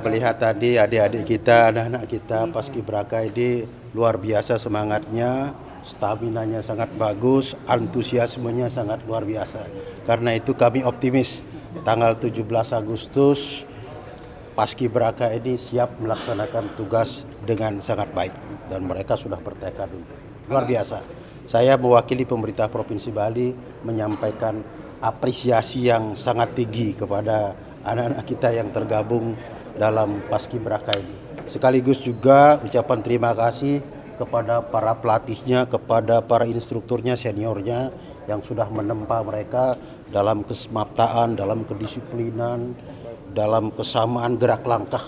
melihat tadi adik-adik kita, anak-anak kita Paskibraka ini luar biasa semangatnya, staminanya sangat bagus, antusiasmenya sangat luar biasa. Karena itu kami optimis tanggal 17 Agustus Paskibraka ini siap melaksanakan tugas dengan sangat baik dan mereka sudah bertekad untuk luar biasa. Saya mewakili pemerintah Provinsi Bali menyampaikan apresiasi yang sangat tinggi kepada anak-anak kita yang tergabung dalam Paskibraka ini. Sekaligus juga ucapan terima kasih kepada para pelatihnya, kepada para instrukturnya, seniornya yang sudah menempa mereka dalam kesemaptaan, dalam kedisiplinan, dalam kesamaan gerak langkah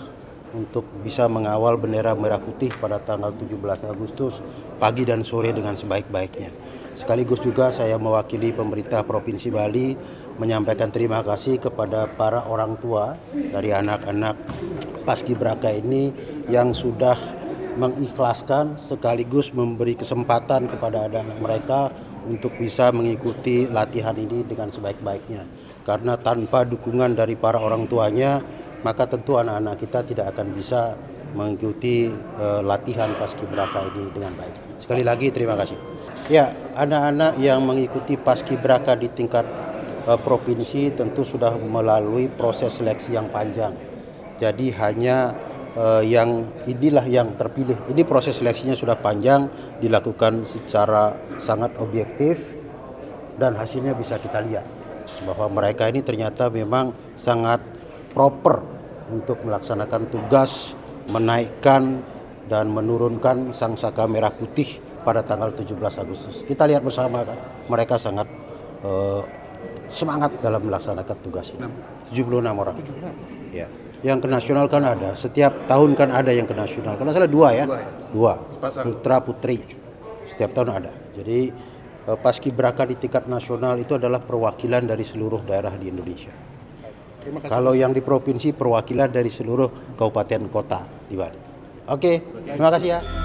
untuk bisa mengawal bendera merah putih pada tanggal 17 Agustus pagi dan sore dengan sebaik-baiknya. Sekaligus juga saya mewakili pemerintah Provinsi Bali menyampaikan terima kasih kepada para orang tua dari anak-anak Paskibraka ini yang sudah mengikhlaskan sekaligus memberi kesempatan kepada anak-anak mereka untuk bisa mengikuti latihan ini dengan sebaik-baiknya. Karena tanpa dukungan dari para orang tuanya, maka tentu anak-anak kita tidak akan bisa mengikuti latihan Paskibraka ini dengan baik. Sekali lagi terima kasih. Ya, anak-anak yang mengikuti Paskibraka di tingkat provinsi tentu sudah melalui proses seleksi yang panjang. Jadi hanya yang inilah yang terpilih. Ini proses seleksinya sudah panjang, dilakukan secara sangat objektif dan hasilnya bisa kita lihat bahwa mereka ini ternyata memang sangat proper untuk melaksanakan tugas menaikkan dan menurunkan Sang Saka Merah Putih pada tanggal 17 Agustus. Kita lihat bersama kan, mereka sangat semangat dalam melaksanakan tugas ini. 76 orang. Ya. Yang ke nasional kan ada, setiap tahun kan ada yang ke nasional. Karena salah dua ya, dua putra putri setiap tahun ada. Jadi Paskibraka di tingkat nasional itu adalah perwakilan dari seluruh daerah di Indonesia. Kalau yang di provinsi perwakilan dari seluruh kabupaten kota di Bali. Oke, terima kasih ya.